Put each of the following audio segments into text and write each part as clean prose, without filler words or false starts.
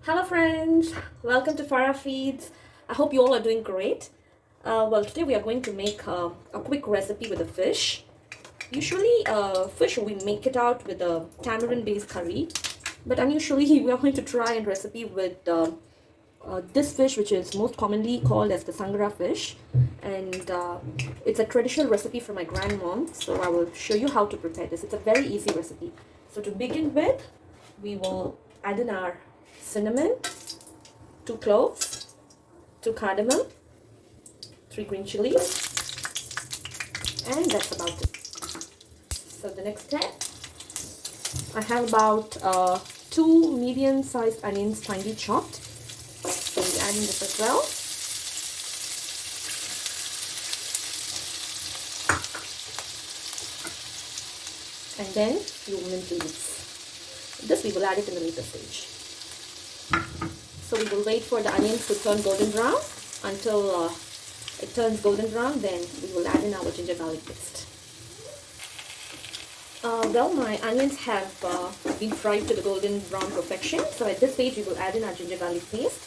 Hello friends, welcome to Farah Feeds. I hope you all are doing great. Today we are going to make a quick recipe with a fish. Usually fish we make it out with a tamarind based curry, but unusually we are going to try a recipe with this fish, which is most commonly called as the sangara fish, and it's a traditional recipe from my grandmom. So I will show you how to prepare this. It's a very easy recipe. So to begin with, we will add in our cinnamon, 2 cloves, 2 cardamom, 3 green chilies, and that's about it. So the next step, I have about 2 medium-sized onions finely chopped. So we add in this as well. And then few mint leaves. This we will add it in the later stage. So we will wait for the onions to turn golden brown. Until it turns golden brown, then we will add in our ginger garlic paste. My onions have been fried to the golden brown perfection. So at this stage, we will add in our ginger garlic paste,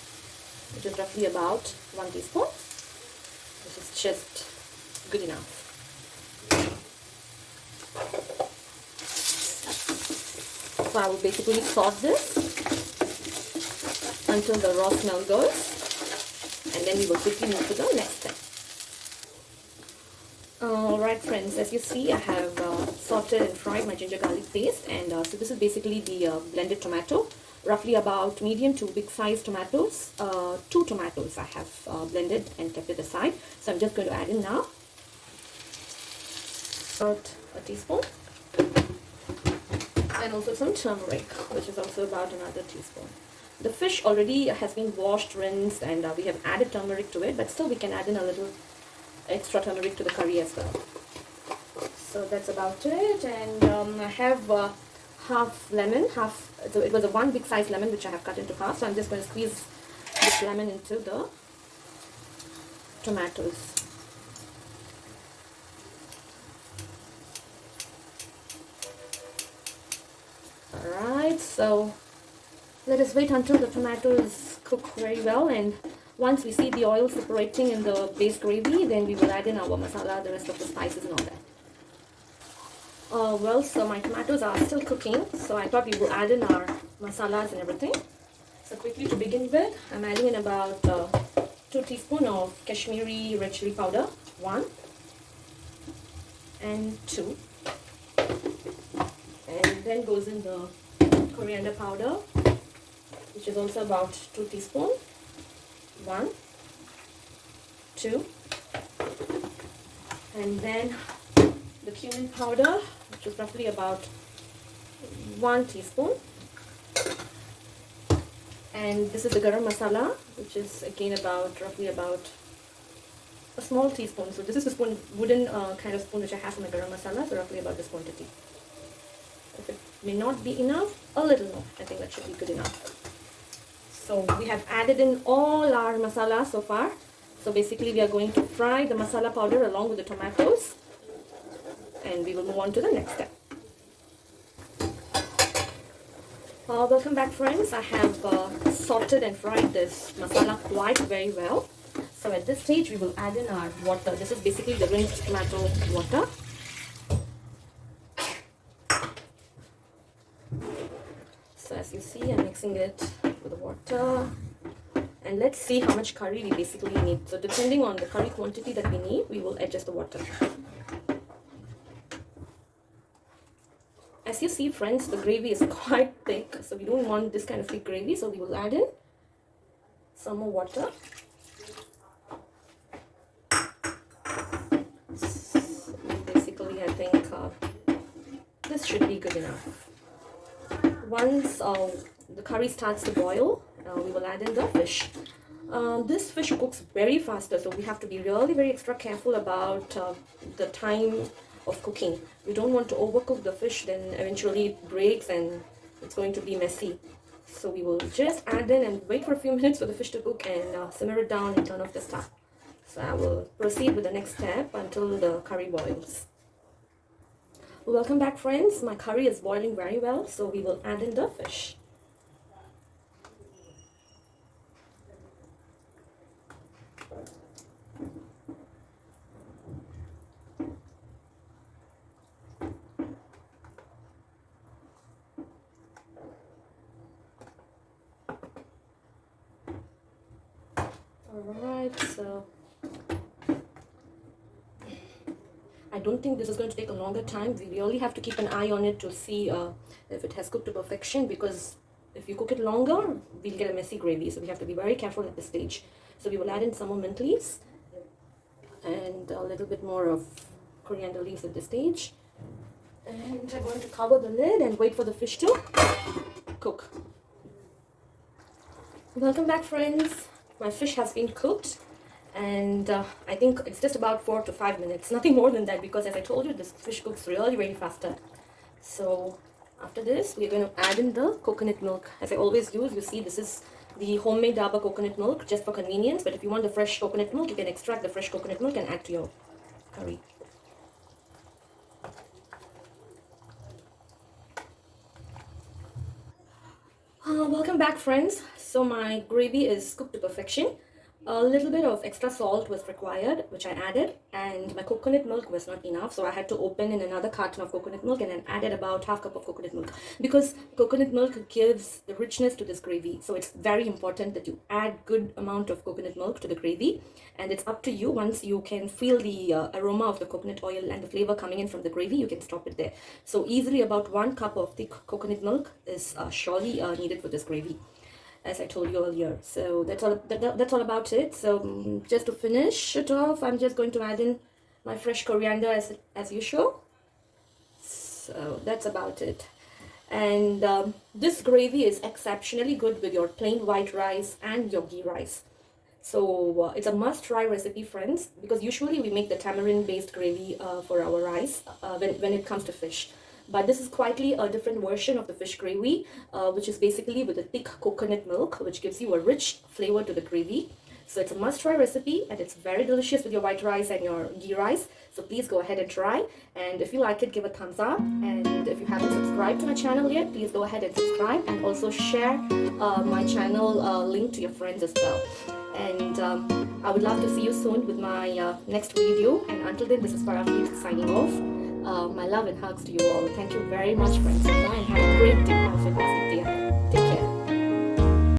which is roughly about 1 teaspoon. This is just good enough. So I will basically saute this until the raw smell goes, and then we will quickly move to the next step. Alright friends, as you see I have sauteed and fried my ginger garlic paste, and so this is basically the blended tomato, roughly about medium to big size tomatoes. 2 tomatoes I have blended and kept it aside, so I'm just going to add in now. About a teaspoon, and also some turmeric, which is also about another teaspoon. The fish already has been washed, rinsed, and we have added turmeric to it, but still we can add in a little extra turmeric to the curry as well. So that's about it, and I have half lemon, so it was a 1 big size lemon which I have cut into half, so I'm just going to squeeze this lemon into the tomatoes. Alright, so let us wait until the tomatoes cook very well, and once we see the oil separating in the base gravy, then we will add in our masala, the rest of the spices and all that. So my tomatoes are still cooking, so I thought we will add in our masalas and everything. So quickly to begin with, I'm adding in about 2 teaspoons of Kashmiri red chili powder, 1 and 2. And then goes in the coriander powder, which is also about 2 teaspoons. 1, 2, and then the cumin powder, which is roughly about 1 teaspoon. And this is the garam masala, which is again roughly about a small teaspoon. So this is a spoon, wooden kind of spoon which I have for my garam masala, so roughly about this quantity. If it may not be enough, a little more. I think that should be good enough. So we have added in all our masala so far. So basically we are going to fry the masala powder along with the tomatoes, and we will move on to the next step. Welcome back friends. I have sauteed and fried this masala quite very well. So at this stage we will add in our water. This is basically the rinsed tomato water. So as you see, I'm mixing it with the water, and let's see how much curry we basically need. So depending on the curry quantity that we need, we will adjust the water. As you see friends, the gravy is quite thick, so we don't want this kind of thick gravy, so we will add in some more water. So basically I think this should be good enough. Once the curry starts to boil, we will add in the fish. This fish cooks very faster, so we have to be really very extra careful about the time of cooking. We don't want to overcook the fish, then eventually it breaks and it's going to be messy. So we will just add in and wait for a few minutes for the fish to cook, and simmer it down and turn off the stove. So I will proceed with the next step until the curry boils. Welcome back friends, my curry is boiling very well, so we will add in the fish. Alright, so I don't think this is going to take a longer time. We really have to keep an eye on it to see if it has cooked to perfection, because if you cook it longer, we'll get a messy gravy. So we have to be very careful at this stage. So we will add in some more mint leaves and a little bit more of coriander leaves at this stage. And I'm going to cover the lid and wait for the fish to cook. Welcome back, friends. My fish has been cooked, and I think it's just about 4 to 5 minutes, nothing more than that, because as I told you, this fish cooks really very faster. So after this, we're going to add in the coconut milk. As I always use, you see, this is the homemade Dabur coconut milk just for convenience, but if you want the fresh coconut milk, you can extract the fresh coconut milk and add to your curry. Welcome back, friends. So my gravy is cooked to perfection. A little bit of extra salt was required, which I added, and my coconut milk was not enough, so I had to open in another carton of coconut milk and then added about half cup of coconut milk, because coconut milk gives the richness to this gravy. So it's very important that you add good amount of coconut milk to the gravy, and it's up to you. Once you can feel the aroma of the coconut oil and the flavor coming in from the gravy, you can stop it there. So easily about 1 cup of thick coconut milk is surely needed for this gravy, as I told you earlier. So that's all about it. So just to finish it off, I'm just going to add in my fresh coriander as usual. So that's about it. And this gravy is exceptionally good with your plain white rice and your ghee rice. So it's a must-try recipe, friends, because usually we make the tamarind-based gravy for our rice when it comes to fish. But this is quietly a different version of the fish gravy, which is basically with a thick coconut milk, which gives you a rich flavor to the gravy. So it's a must-try recipe, and it's very delicious with your white rice and your ghee rice. So please go ahead and try. And if you like it, give a thumbs up. And if you haven't subscribed to my channel yet, please go ahead and subscribe, and also share my channel link to your friends as well. And I would love to see you soon with my next video. And until then, this is Farah Feeds signing off. My love and hugs to you all. Thank you very much, friends, and have a great day. Have a fantastic day ahead.